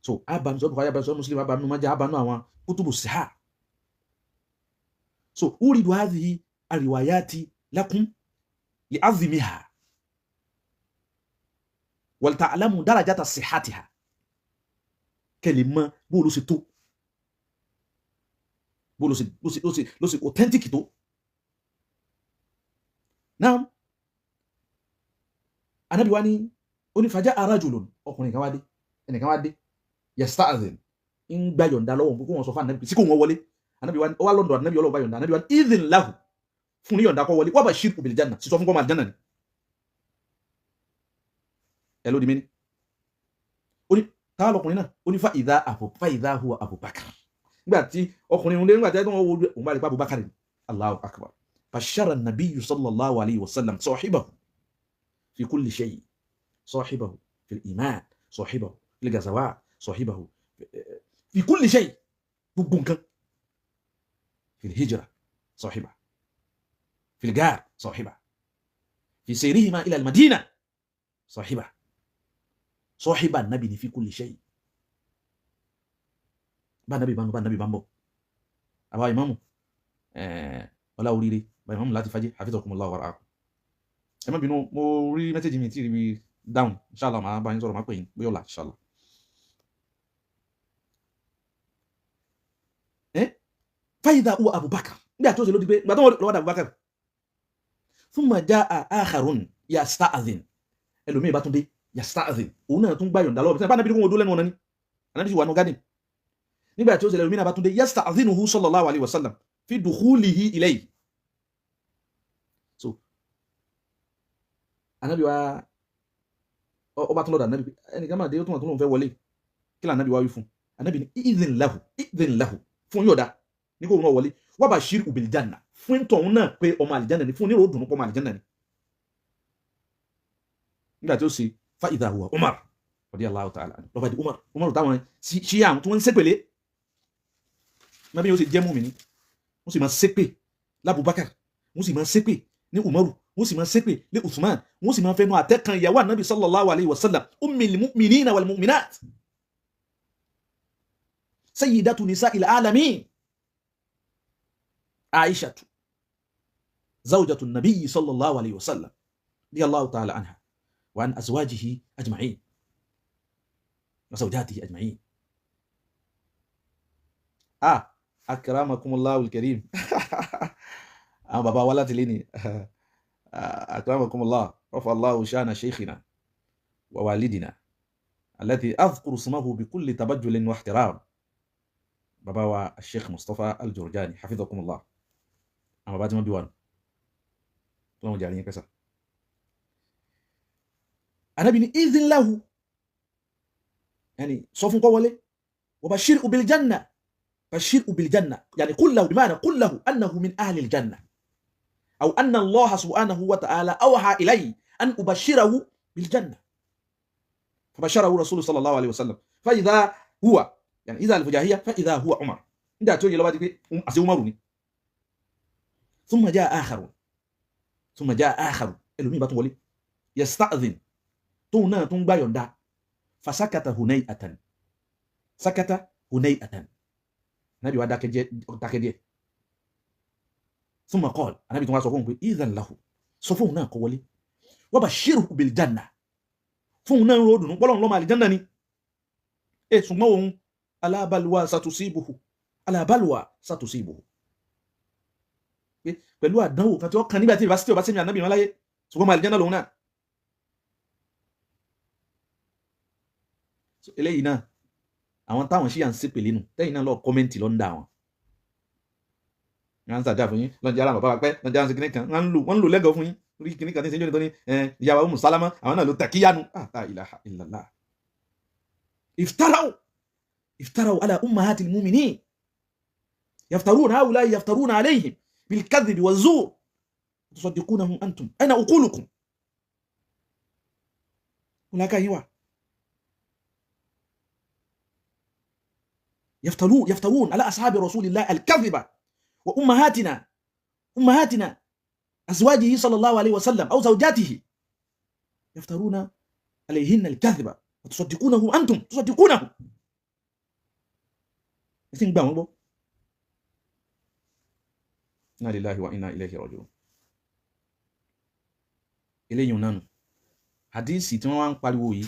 so abanu Sahih Bukhari, abanu Sahih Muslim, abanu Majah, abanu àwọn kutubu sihah. so uridu hadhihi ar-riwayati lakum li'azmiha wal ta'lamu darajata sihhatiha, kẹlẹ̀ bó ló ṣe tó, bó ló ṣe authentic tó. Náà Ànábì wá ní onífàjá arajulun, ọkùnrin kan wá dé, ẹnìkan wá dé yasta'dhin, ń gba yọ̀ǹda lọ́wọ́ gbogbo wọn sọ fún Ànábì sí kò wọ́n wọlé. Ànábì wá wá lọ́dọ̀ Ànábì ọlọ́ọ̀bá yọ̀ǹda, Ànábì wá idhin lahu, fún ní yọ̀ǹda kó wọlé, wa bashirhu bil janna, sí sọ fún kọ́ máa janna ni. ẹ ló di mí ní ó ní táwọn ọkùnrin náà ó ní fa idha huwa Abubakar, nígbà tí ọkùnrin òun lé nígbà tí wọ́n wo òun bá rí pa Abubakar ni. Allahu akbar. bashara nabiyyu sallallahu alayhi wa sallam sahibahu fi kulli shay, sahibahu fil iman, sahibahu fil ghazawat, sahibahu fi kulli shay, gbogbo nǹkan. fil hijra sahibahu, fil ghar sahibahu, fi sayrihima ila al madina sahibahu, sahiba nabi ni fi kulli shay. bá nabi bambo àbá imamu ọlá oríire bá imamu láti fàájì hafidhakumullahu wa ra'akum. ẹ má bínú, mo rí mẹ́sẹ̀jì mi tí rí down, inshallah máa bá yín sọ̀rọ̀, máa pè yín bóyá ọ̀la inshallah. fa idha huwa Abubakar, nígbà tó ṣe ló di pé ìgbà tó lọ́wọ́ Abubakar thumma jaa akharun yasta'dhin ẹlòmíì bá tún dé yasta'dhin òun náà tún gbà yọ̀ǹda lọ́wọ́ bá nàbí kó wọn dó lẹ́nu ọ̀nà ni ànábì sì wà nù gádìn nígbà tí ó ṣẹlẹ̀ ẹlòmíì náà bá tún dé yasta'dhinuhu sallallahu alayhi wa sallam fi dukhulihi ilayhi. So ànábì wa ọba tún lọ́dọ̀ ànábì ẹnìkan máa dé ó tún lóun fẹ́ wọlé kí lànàbì wá wí fún ànábì ní idhin lahu fún yọ̀dá ní kó wọn wọlé wa bashirhu bil janna fún tọ̀hún náà pé ọmọ àlìjánà ni fún onírò dùnú pọ̀ ọmọ àlìjánà ni. nígbà tí ó ṣe fa idha huwa Umar radiyallahu ta'ala anhu lọ́ba di Umar táwọn ṣíyà àwọn tí wọ́n ń ṣépèlé mẹ́bí yóò ṣe jẹ́ mùmínì wọ́n sì máa ṣépè lábùbákàr wọ́n sì máa ṣépè ní Umaru wọ́n sì máa ṣépè ní Uthman wọ́n sì máa fẹnu àtẹ́kan ìyàwó ànábì sallallahu alayhi wa sallam ummil mu'minina wal mu'minat sayyidatu nisa'il alamin Aishatu zawjatu nabiyyi sallallahu alayhi wa sallam radiyallahu ta'ala anha wa an azwajihi ajma'in wa zawjatihi ajma'in. Akramakumullahu al-karim àwọn bàbá wa láti lé ní akramakumullah rafa Allahu shana shaykhina wa walidina alladhi adhkuru ismahu bi kulli tabajjulin wa ihtiram bàbá wa Sheikh Mustafa al-Jurjani hafidhakumullah àwọn bàbá tí wọ́n bí wa tó wọ́n jàrí yín kẹsà. Ànábì ní idhin lahu yani sọ fún kó wọlé wa bashirhu bil janna bashirhu bil janna yani qul lahu bima'na qul lahu annahu min ahli al janna aw anna Allah subhanahu wa ta'ala awha ilayhi an ubashirahu bil janna fabasharahu rasul sallallahu alayhi wa sallam fa idha huwa yani idha al fujahiyya fa idha huwa Umar nígbà tí ó yẹ ló bá di pé àṣẹ Umaru ni. thumma jaa akharu ẹlòmíì bá tún wọlé yasta'dhin tóun náà tún gbà yọ̀ǹda fasakata hunay'atan nabi wa dákẹ́ díẹ̀ thumma qala anabi tún wá sọ fún pé idhan lahu sọ fún náà kó wọlé wa bashirhu bil janna fún náà ro dùnú pọ́lọ́n lọ́mọ àlìjánà ni ṣùgbọ́n òun ala balwa satusibuhu pẹ̀lú àdánwò kan tí ó kan nígbà tí ìbásítì ọba sí mi ànábì wọn láyé ṣùgbọ́n ọmọ àlìjánà lòun náà. Eléyìí náà àwọn táwọn ṣíyà ń ṣépè lẹ́nu tẹ́yìn náà lọ kọ́mẹ́ǹtì ló ń dà wọn. wọ́n ń sàdá fún yín lọ́njẹ́ ara bàbá wa pẹ́ lọ́njẹ́ ara ṣe kìnnìkan wọ́n ń lò lẹ́gọ̀ọ́ fún yín orí kìnnìkan tí ń ṣe jóni tó ní ìyàwó Ummu Salama àwọn náà ló takíyánu la ilaha illallah. iftaraw ala ummahatil mu'minin yaftaruna alayhim bil kadhibi waz zur tusaddiqunahum antum ayna uqulukum. wọ́n yín wà. يفترون على أصحاب رسول الله الكذبة وأمهاتنا أزواجه صلى الله عليه وسلم أو زوجاته يفترون عليهن الكذبة وتصدقونه أنتم تصدقونه. إنا لله وإنا إليه راجعون. eléyìí nánu hadisi tí wọ́n wá ń pariwo yìí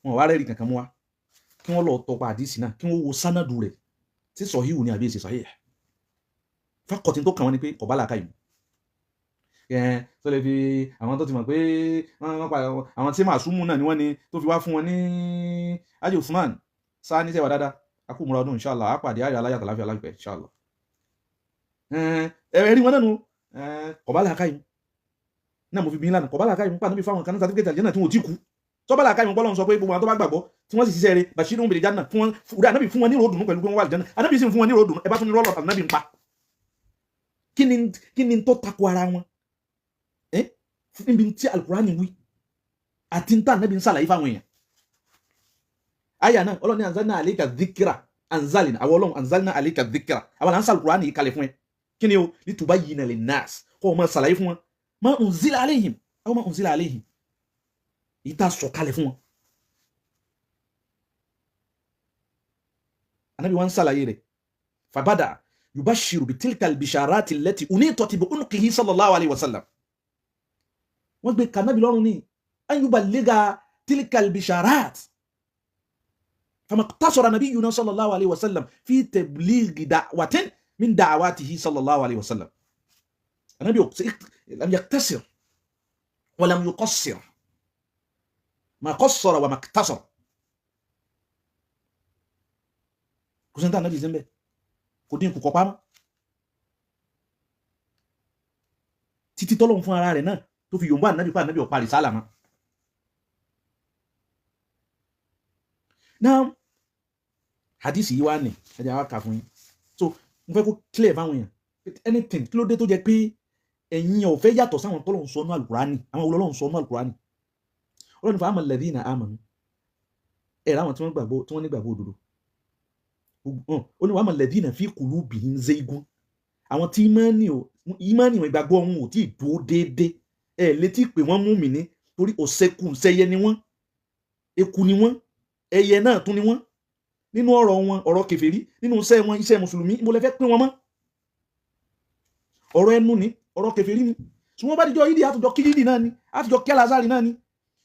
wọ́n wá rẹ́rìí kankan mú wá kí wọ́n lọ tọpa àdísì náà kí wọ́n wo sánàdù rẹ̀ tí sọ̀híhù ní àbí èsì sọ̀híhù fákọ̀tí tó kàn wọ́n ni pé kọ̀bá làákà yìí tó lè fi àwọn tó ti mọ̀ pé àwọn tí màsúmù náà ni wọ́n ni tó fi wá fún wọn ní Haji Usman sáà ní sẹ́wà dáadáa akúmùra ọdún inshallah àpàdé àyà aláyàtọ̀ láfíà láìpẹ́ inshallah. ẹ̀rí wọn náà nu kọ̀bá làákà yìí náà mo fi bí ńlá kọ̀bá làákà yìí pàdánù bí fáwọn kan ní sàtífíkẹ́tì àlìjẹ́nà tí wọ́n ti kú tọ́bàlà káyọ̀ pọ́lọ́n sọ pé gbogbo àwọn tó bá gbàgbọ́ tí wọ́n sì ṣiṣẹ́ rẹ̀ bashirun bil janna fún wọn ànábì fún wọn ní ròdùnú pẹ̀lú pé wọ́n wà lìjánà ànábì sì fún wọn ní ròdùnú ẹ bá tún ní rọ́lọ́pàá ànábì ń pa kí ni tó tako ara wọn níbi tí alukurani wí àti ń tà ànábì ń sàlàyé fáwọn èèyàn. àyà náà ọlọ́ni anzalna alayka dhikra àwọn ọlọ́run anzalna alayka dhikra àwọn à ń sàlùkurani yìí kalẹ̀ fún ẹ kí ni o litubayyina linnas kọ́ ọ máa sàlàyé fún wọn ma unzila alayhim aw ma unzila alayhim ìta sọ̀kalẹ̀ fún wọn. Ànábì wọn ṣàlàyé rẹ̀ fabada yubashiru bitilka albisharati allati unitat bi unqihi sallallahu alayhi wa sallam. wọ́n gbé kànábì lọ́rùn ní an yuballigha tilka albisharat fama iqtasara nabiyyuna sallallahu alayhi wa sallam fi tablighi da'watin min da'awatihi sallallahu alayhi wa sallam. Ànábì lam yaktasir wa lam yuqassir ma qassara wa ma iktasara. Kò sí ní tànàbí ìsẹ́mbẹ̀ kò dín kò kọpá mọ́ títí tọ́lọ́run fún ara rẹ̀ náà tó fi yòǹbá ànábì pa ànábì ọ̀pá rìsálà mọ́. Now hadith yìí wá ní ẹjẹ́ àwọn kà fún yín, so mo fẹ́ kó clear fáwọn èèyàn anything kí ló dé tó jẹ́ pé ẹ̀yin ò fẹ́ yàtọ̀ sáwọn tọ́lọ́run sọ nú Al-Qur'ani, àwọn olólọ́run sọ nú Al-Qur'ani. Ọlọ́run fa amal ladhina amanu, ẹ̀rọ àwọn tí wọ́n gbàgbọ́, tí wọ́n ní gbàgbọ́ òdodo. Ó ní wa amal ladhina fi qulubihim zaygun, àwọn tí ìmánì wọn ìgbàgbọ́ wọn ò tí ì dúró déédéé, ẹ̀ létí pé wọ́n mùmínì torí òṣèkù ṣẹyẹ ni wọ́n, eku ni wọ́n, ẹyẹ náà tún ni wọ́n. Nínú ọ̀rọ̀ wọn ọ̀rọ̀ kèfèrí, nínú iṣẹ́ wọn iṣẹ́ mùsùlùmí, mo lè fẹ́ pín wọn mọ́. Ọ̀rọ̀ ẹnu ni ọ̀rọ̀ kèfèrí ni, ṣùgbọ́n bá dijọ́ yídì àtijọ́ kí yídì náà ni, àtijọ́ kí alazari náà ni,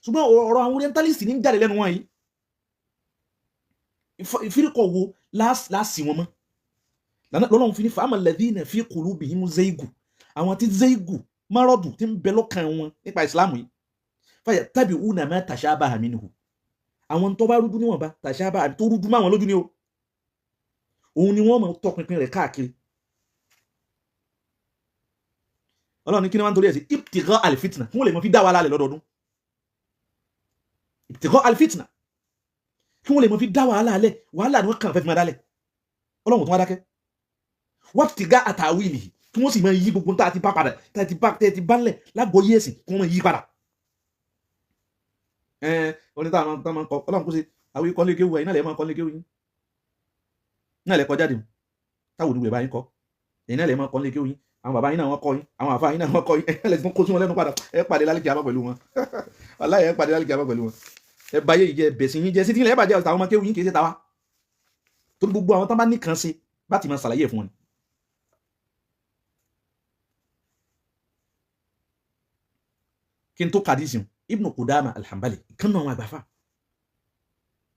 ṣùgbọ́n ọ̀rọ̀ àwọn orientalist ní jáde lẹ́nu wọn yìí. Ìfírikọ̀ wo láàsì wọn mọ́ lọ́lọ́run fi ní fa'amal ladhina fi qulubihim zaygun, àwọn tí zaygun márọ̀dù tí ń bẹ lọ́kàn wọn nípa ìsìlámù yìí, fayattabi'una ma tashabaha minhu, àwọn tó bá rújú níwọ̀nba tashabaha tó rújú máwọn lójú ni o, òun ni wọ́n mọ̀ tọpinpin rẹ̀ káàkiri. Ọlọ́run ní kí ni wọ́n torí ẹ̀ sí ibtigha al-fitna, kí wọ́n lè mọ̀ fi dá wa lálẹ̀ lọ́dọọdún. Ibtigha al-fitna, kí wọ́n lè mọ̀ fi dá wàhálà alẹ́, wàhálà ni wọ́n kàn fẹ́ fi máa dálẹ̀. Ọlọ́run tó wá dákẹ́. Wabtigha ta'wilihi, kí wọ́n sì máa yí gbogbo tá a ti bá padà, tá a ti bá lẹ̀ lágbóyé ẹ̀sìn, kí wọ́n máa yí padà. Oní táwọn máa ń kọ, Ọlọ́run kó ṣe àwọn ikọ̀ lé kéwù ẹ̀ náà lè máa kọ́ lé kéwù yín. Náà lè kọ jáde mu. Táwọn oníwèé bá yín kọ́. Ẹ̀yin náà lè máa kọ́ lé kéwù yín. Àwọn bàbá yín náà wọ́n kọ́ yín, àwọn àfáà yín náà wọ́n kọ́ yín, ẹ̀ lè tún kó sí wọn lẹ́nu padà, ẹ pàdé lálẹ́ kíámà pẹ̀lú wọn. Wàláhì ẹ pàdé lálẹ́ kíámà pẹ̀lú wọn. Ẹ bá yé ìjẹ bẹ̀sìn yín jẹ, sí tí ilẹ̀ ẹ bàjẹ́ àwọn ọmọ kéwù yín kì í ṣe tàwa. Torí gbogbo àwọn tán bá nìkan ṣe bá ti máa ṣàlàyé fún wọn. Kí n tó kàdí sí Ibn Qudama al-Hanbali, kan náà àwọn àgbàfà.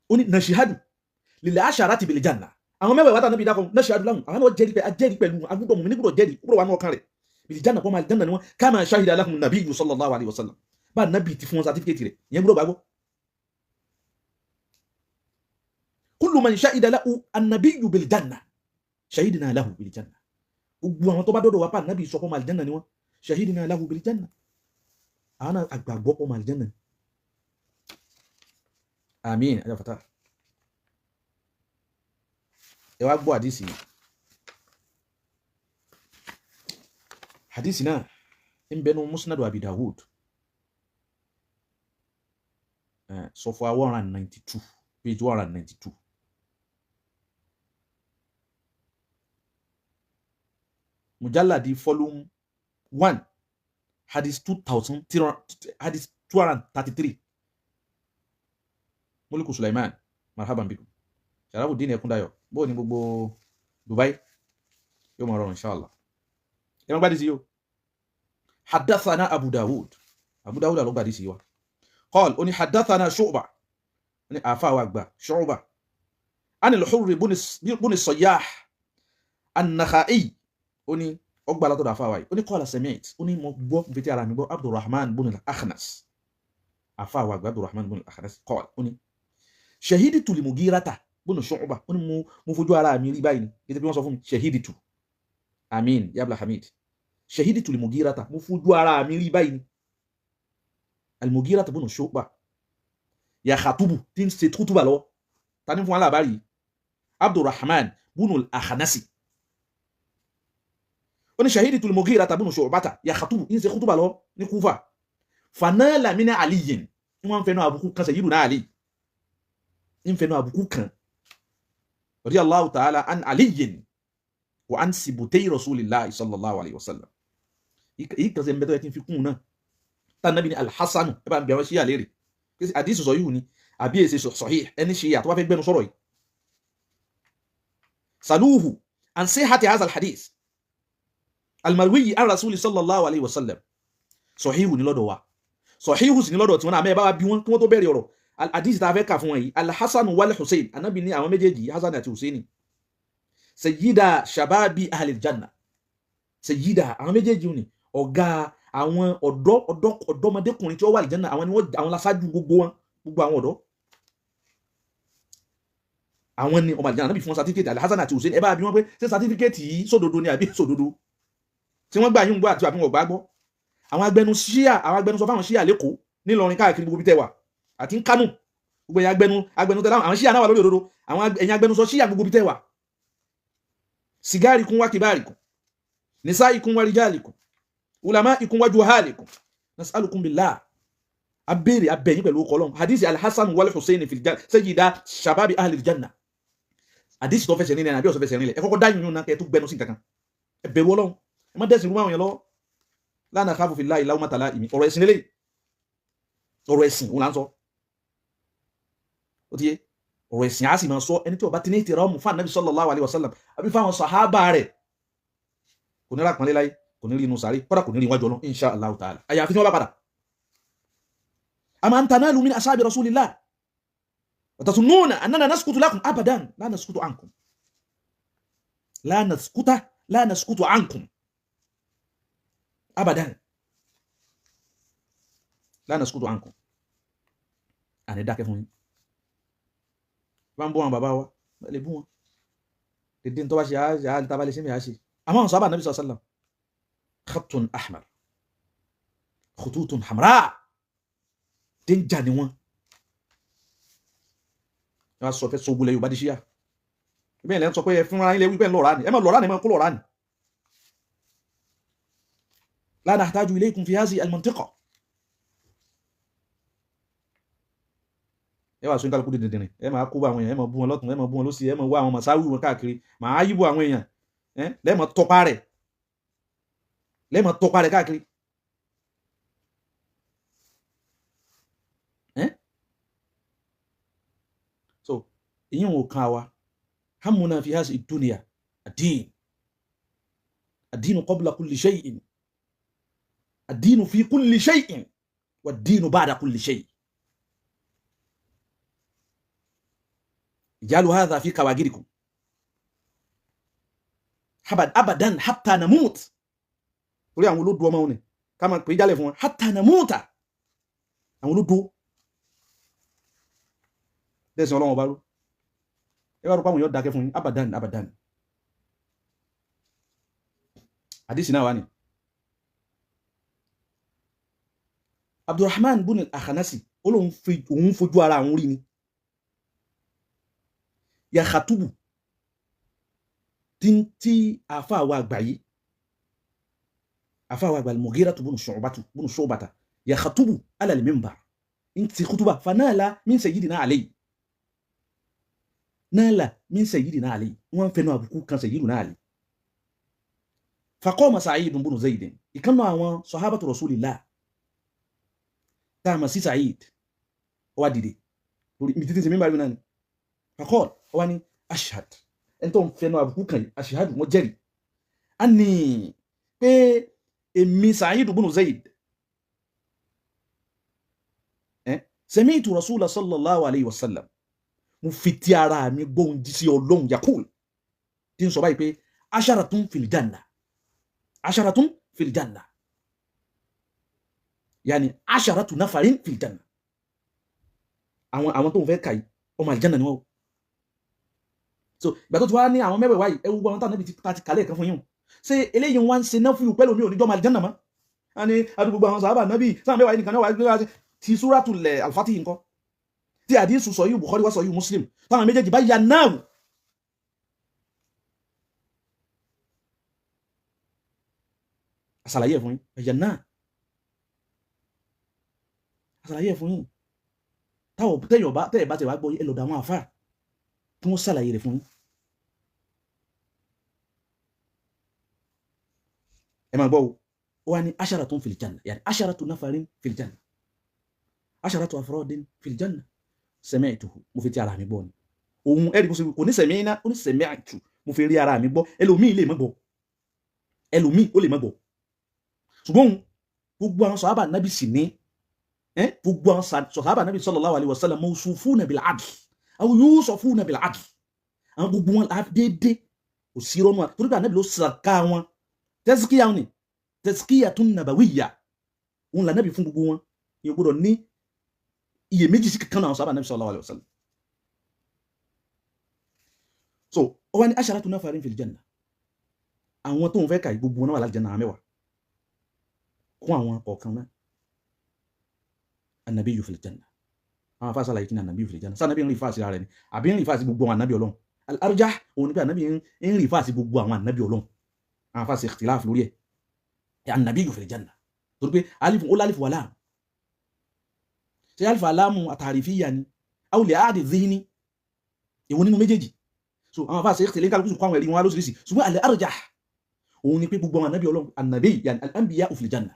Ó ní nashihadu lil asharati bil janna, àwọn mẹ́wàá wátà níbi ìdákan nashihadu lahum, àwọn náà jẹ́rìí pé a jẹ́rìí pẹ̀lú agbúdọ̀ mú ní gbúdọ̀ jẹ́rìí gbúdọ̀ wà ní ọkàn rẹ̀ bil janna, kọ́ máa janna ni wọ́n kama shahida lahum nabiyyu sallallahu alaihi wasallam, bá nàbí ti fún wọn certificate rẹ̀ yẹn gbúdọ̀ gbàgbọ́. Kullu man shahida lahu an-nabiyyu bil janna shahidna lahu bil janna, gbogbo àwọn tó bá dọ́dọ̀ wá pa nàbí sọ kọ́ máa janna ni wọ́n shahidna lahu bil janna, àwọn àgbàgbọ́ kọ́ máa janna. Àmín. Ajá fata. Ẹ wá gbọ́ hadisi. Hadisi náà ń bẹ nínú Musnad Abi Dawud. Sọfọ̀ 192, page 192. Mujalladi volume 1, hadith 233. Muliku Sulaiman, marhaban bikum. Sharafuddin Ekundayo, bó ní gbogbo Dubai, yóò máa rọrùn inshallah. Ẹ máa gbádìí sí yóò. Haddathana Abu Dawud ló gbádìí sí wa. Qal, ó ní haddathana Shu'ba, ó ní àfáà wa àgbà Shu'ba. Anil Hurr bun Sayyah an-Nakha'i, ó ní ọgbà látọ̀dọ̀ àfáà wa yìí. Ó ní qala sami'tu, ó ní mo gbọ́ fi ti ara mi gbọ́ Abdurrahman bun al-Akhnas. Àfáà wa àgbà Abdurrahman bun al-Akhnas qala, ó ní shahiditu li Mughirata bun Shu'ba, ó ní mo fojú ara mi rí báyìí ni, gẹ́gẹ́ bí wọ́n sọ fún mi shahiditu. Amin ya Abdul Hamid. Shahiditu li Mughirata, mo fojú ara mi rí báyìí ni. Al-Mughirata bun Shu'ba ya khatubu, tí ń ṣe kútùbà lọ́wọ́. Ta ní fún wa lábàárí Abdurrahman bun al-Akhnas. Ó ní shahiditu li Mughirata bun Shu'bata ya khatubu, ń ṣe kútùbà lọ́wọ́ ní Kúfà. Fanala min Aliyin, wọ́n fẹ́nu àbùkù kan Sayyiduna Ali, ń fẹ́nu àbùkù kan radiyallahu ta'ala an Aliyin wa an sibutay Rasulillahi sallallahu alaihi wasallam. Kan ṣe ń bẹ tó yẹ kí n fi kún náà. Ta Nabi ni al-Hasan, ẹ bá ń bi àwọn Shia léèrè. Hadith sọ yìí ni àbí èsì sahih, ẹni Shia tó bá fẹ́ gbẹnu sọ̀rọ̀ yìí. Saluhu an sihhati hadha al-hadith al-marwi an Rasuli sallallahu alaihi wasallam. Sahihu ni lọ́dọ̀ wa. Sahihu sì ni lọ́dọ̀ tí wọ́n náà mẹ́ bá wá bí wọ́n kí wọ́n tó bẹ̀rẹ̀ ọ̀rọ̀. Al-hadith ta fẹ́ kà fún wọn yìí, al-Hasan wal Hussein, Ànábì ní àwọn méjèèjì Hasan àti Hussein, sayyida shababi ahli al-janna. Sayyida, àwọn méjèèjì ni ọ̀gá àwọn ọ̀dọ́mọdékùnrin tí ó wà àlìjẹ́nà àwọn ni wọ́n àwọn lásájú gbogbo àwọn ọ̀dọ́ àwọn ni ọmọ àlìjẹ́nà náà bí fún certificate Al-Hasan àti Hussein ẹ bá bí wọ́n pé ṣé certificate yìí sódodo ni àbí sódodo tí wọ́n gbà yín gbọ́ àti àbí wọ́n gbà gbọ́ àwọn agbẹnusọ fáwọn ṣíà lẹ́kọ̀ọ́ nílọrin káàkiri gbogbo bí tẹ́wà àti ń Kánò gbogbo ẹ̀yin agbẹnusọ àwọn ṣíà náà wà lórí òdodo àwọn ẹ̀yin agbẹnusọ ṣíà gbogbo bí tẹ́wà sigarikum wa kibarikum nisaikum wa rijalikum ulamaikum wa juhalikum nas'alukum billah abere abẹ̀yìn pẹ̀lú kolon hadith al-Hasan wal Hussein fil janna sayyida shababi ahli al-janna hadith tó fẹsẹ̀ nílẹ̀ na bí ó sọ fẹsẹ̀ nílẹ̀ ẹ kọ́kọ́ dá yín na kẹ́ tó gbẹnu sí kankan ẹ bẹ̀rù Ọlọ́hun ẹ má dẹ̀sìn ruwa yẹn lọ la nakhafu fillahi lawmata la'im ọ̀rọ̀ ẹ̀sìn lele ọ̀rọ̀ ẹ̀sìn ó là ń sọ ó ti yé ọ̀rọ̀ ẹ̀sìn á sì máa sọ ẹni tí ó bá ti ní ìtìrọ́mù fún Ànábì sallallahu alaihi wasallam àbí fáwọn sàhábà rẹ̀ kò ní rápọ̀nlé láyé kò ní rí inú sàárè kọ́dà kò ní rí wájú Ọlọ́run insha Allah ta'ala àyàfi tí wọ́n bá padà ama an tanalu min ashabi rasulillah wa tasunnuna annana naskutu lakum abadan la naskutu ankum la naskutu ankum abadan la naskutu ankum ani dákẹ́ fún yín bá ń bọ́ wọn bàbá wa lè bú wọn dédé tó bá ṣe àá tàbá lè ṣe mẹ́ àṣe àmọ́ sàhábà Nabi sallallahu alaihi wasallam khattun ahmar khututun hamra danger ni wọ́n wọ́n sọ fẹ́ sógúnlẹ̀ Yorùbá di ṣíyà ibẹ̀ ilẹ̀ ń sọ pé ẹ fún ara ilẹ̀ wípẹ́ lọ́ra ni ẹ má lọ́ra ni ẹ má kó lọ́ra ni la nahtaju ilaykum fi hadhihi al-mantiqa ẹ wà sún kálukú dìndìnrín ẹ máa kó bá àwọn èèyàn ẹ máa bú wọn lọ́tún ẹ máa bú wọn lósì ẹ máa wá àwọn màsáwì wọn káàkiri máa yíbo àwọn èèyàn lẹ́ẹ̀mọ́ tọpa rẹ̀ káàkiri so ìyẹn ò kan wa hammuna fi hadhihi ad-dunya ad-din qabla kulli shay'in ad-din fi kulli shay'in wad-din ba'da kulli shay' اجعلوا هذا في كواجركم abadan hatta namut orí àwọn olódò ọmọ òní ká máa pè é jálẹ̀ fún wọn hatta namuta àwọn olódò dẹ́sìn Ọlọ́run ọba rú ẹ wá rú páwọn yóò dákẹ́ fún yín abadan àdísì náà wá ní Abdurrahman bin al-Akhanasi olóhun fojú ara àwọn orí ni ya khatubu tí àfáà wa àgbáyé àfáà wa àgbáyé Mughiratu bunu Shu'bata ya khatubu ala al-minbar inti khutuba fanala min sayyidina Ali nala min sayyidina Ali wọ́n fẹ́nu àbùkù kan sayyidina Ali faqama Sa'id bunu Zayd ìkànnà àwọn sahabatu Rasulillah táàmà sí Sa'id wá dìde lórí ibi títí minbar náà ni faqala wani ashhad ento ń fẹ́nu àbùkù kan ashhad mo jẹ́rìí ani pé èmi Sa'id ibn Zayd sami'tu Rasulullah sallallahu alayhi wa sallam mo fi ti ara mi gbóhùn jí sí Ọlọ́hun yakul tí ń sọ báyìí pé asharatun fil janna yani asharatu nafarin fil janna àwọn tó ń fẹ́ kàí ọmọ aljanna ni wọ́n so ìgbà tó ti wá ní àwọn mẹ́wẹ̀ẹ́ wáyìí ẹwú gbọ́n tán níbi ti kàlẹ̀ kan fún yín ṣé eléyìí wọ́n ń ṣe náà fún pẹ́lú omi ò ní jọmọ aljanna mọ́ a ní adúgbò àwọn sàhábà nábì sáà mẹ́wàá nìkan náà wà ti Suratul Al-Fatih nǹkan tí àdísù sọ yìí Bukhari wá sọ yìí Muslim táwọn méjèèjì bá yà náà àṣàlàyé fún yín ẹ̀yà náà àṣàlàyé fún yín táwọn tẹ́yọ̀ bá tẹ̀ wá gbọ́ ẹlọ́dà àwọn àfáà tí wọ́n ṣàlàyé rẹ̀ fún yín ẹ máa gbọ́ ó wá ní asharatun fil janna yani asharatu nafarin fil janna asharatu afradin fil janna sami'tuhu mo fi ti ara mi gbọ́ ni ohun ẹ̀rí kò ní sami'na ó ní sami'tu mo fi rí ara mi gbọ́ ẹlòmíì lè má gbọ́ ẹlòmíì ó lè má gbọ́ ṣùgbọ́n gbogbo àwọn sàhábà nábì sì ní gbogbo àwọn sàhábà nábì sallallahu alaihi wasallam mawsufuna bil adl aw yusufuna bil adl àwọn gbogbo wọn la dédé kò sí rọ́nù torí pé ànábì ló sàká wọn tazkiya ni tazkiyatun nabawiyya òun là nábì fún gbogbo wọn ìyẹn gbọ́dọ̀ ní iyèméjì sí kankan náà sábà nábì sallallahu alaihi wasallam. so ó wá ní asharatu nafarin fil janna, àwọn tó ń fẹ́ kà gbogbo wọn náà wà láti janna mẹ́wàá kún àwọn kọ̀ọ̀kan náà. An-nabiyyu fil janna, àwọn afá sàlàyé kí ni an-nabiyyu fil janna, sáà nàbí ń rí fáàsì rẹ̀ ni àbí ń rí fáàsì gbogbo àwọn ànábì Ọlọ́run. Al-arjah òun ni pé ànábì ń rí fáàsì gbogbo àwọn ànábì Ọlọ́run, àwọn afá sì ikhtilaf lórí ẹ̀. An-nabiyyu fil janna torí pé alifu ó lálífù wà láàmù, ṣe alifu aláàmù àtàrífíyà ni aw li àádì dhihni, èwo nínú méjèèjì. So àwọn afá sì ikhtilaf kálukú kọ́ àwọn ẹ̀rí wọn lóṣìṣì, ṣùgbọ́n al-arjah òun ni pé gbogbo àwọn ànábì Ọlọ́run, an-nabiy yani al-anbiya fil janna,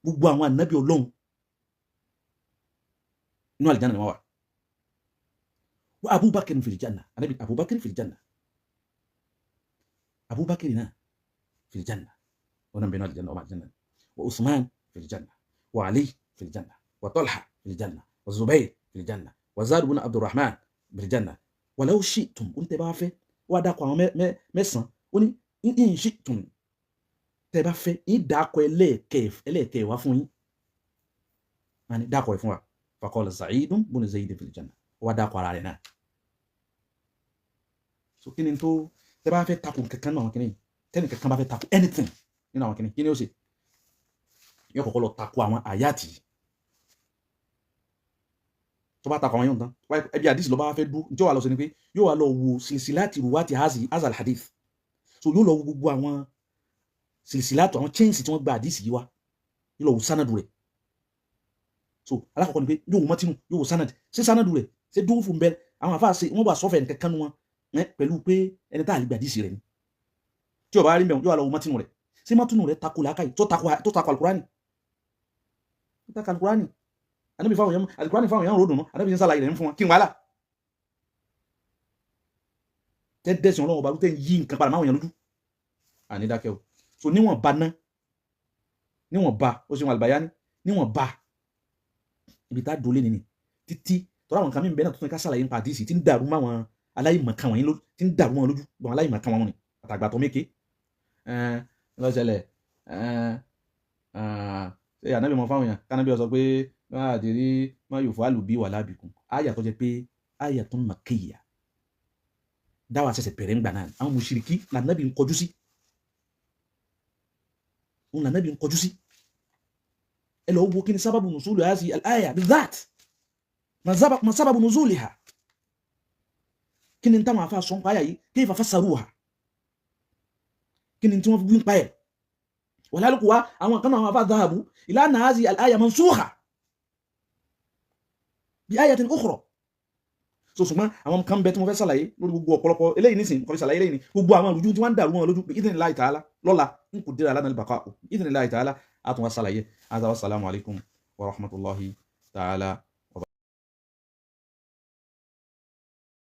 gbogbo àwọn ànábì Ọlọ́run inú aljanna ni wọ́n wà. Wa Abubakar fil janna, ànábì Abubakar fil janna, Abubakar náà fil janna, wọn bẹ inú aljanna ọmọ aljanna. Wa Uthman fil janna, wa Ali fil janna, wa Talha fil janna, wa Zubair fil janna, wa Zad ibn Abdurrahman fil janna. Walau shi'tum, ó ní tẹ́ bá fẹ́, wá dákọ̀ àwọn mẹ́sàn-án, ó ní in shi'tum, tẹ́ bá fẹ́ ní dákọ̀ ẹlẹ́ẹ̀kẹ́ wá fún yín, àní dákọ̀ ẹ̀ fún wa. Faqala Sa'idun ibn Zayd fil janna, wá dákọ̀ ara rẹ̀ náà. So kí ni tó tẹ́ bá fẹ́ takò kankan náà àwọn kìíní, tẹ́nì kankan bá fẹ́ takò anything nínú àwọn kìíní, kí ni ó ṣe? Yóò kọ́kọ́ lọ takò àwọn àyàtì. Tó bá takò àwọn yóò tán, ẹbí àdìsí lọ bá fẹ́ dú, jọ́ wà lọ sí ni pé yóò wà lọ wo silsilati ruwati hazal hadith. So yóò lọ wo gbogbo àwọn silsilatu, àwọn chains tí wọ́n gba àdìsí yìí wá, yóò lọ wo sanadu rẹ̀. So alákọ̀ọ́kọ́ ni pé yóò wo mọ́tínú, yóò wo sanad, ṣé sanadu rẹ̀ ṣé dúró fún bẹ́ẹ̀, àwọn àfáà ṣe wọ́n bá sọ́fẹ̀ nǹkan kan wọn pẹ̀lú pé ẹni tá a lè gba àdìsí rẹ̀ ni. Tí ó bá rí bẹ́ẹ̀ yóò wà lọ wo mọ́tínú rẹ̀, ṣé mọ́tínú rẹ̀ takò làákàyè tó takò alukurani, tó takò alukurani. Ànábì fáwọn èèyàn alukurani fáwọn èèyàn ròdùn mọ́, ànábì ń sàlàyé rẹ̀ fún wọn kí n wàhálà. Tẹ́ dẹ́sìn Ọlọ́run ọba ló tẹ́ ń yí nǹkan padà máwọn èèyàn lójú. Àní dákẹ́ o. So níwọ̀n ba ná, níwọ̀n ba ó ṣe wọn Al-Bayani, níwọ̀n ba ibi tá a dole nìní títí tọ́ra àwọn nǹkan mi bẹ́ẹ̀ náà tó tún ká sàlàyé nípa àdìsí tí ń dàrú máwọn aláìmọ̀kan wọ̀nyí lójú, tí ń dàrú wọn lójú, àwọn aláìmọ̀kan wọn ni àtàgbà tó méke. Lọ́sẹ̀lẹ̀ ṣe ànábì mọ̀ fáwọn èèyàn kánábì ó sọ pé máa àdìrí máa yòó fún àlùbí wà lábìkún, àyà tó jẹ́ pé àyà tó ń makkiyya, dáwà ṣẹ̀ṣẹ̀ bẹ̀rẹ̀ ń gbà náà, àwọn mùṣírikí lànàbì ń kọjú sí, òun lànàbì ń kọjú sí. ẹ lọ wo kí ni sábàbù nùzúlù hazi al-aya bizat, ma sábàbù nùzúliha, kí ni táwọn afá sọ ń pa àyà yìí, kayfa fassaruha, kí ni tí wọ́n fi gbí ń pa ẹ̀. wàlálùkù wa àwọn kan náà àwọn afá dhahabu ila anna hazi al-aya mansukha bi ayatin ukhra. So ṣùgbọ́n àwọn kan bẹ tí mo fẹ́ ṣàlàyé lórí gbogbo ọ̀pọ̀lọpọ̀ eléyìí nísìn kọ́ fi ṣàlàyé eléyìí ni gbogbo àwọn ìrújú tí wọ́n ń dàrú wọn lójú idhnillahi ta'ala lọ́la ń kò dira lana al-baqa'u idhnillahi ta'ala àtúnwá ṣàlàyé. Assalamu alaikum wa rahmatullahi ta'ala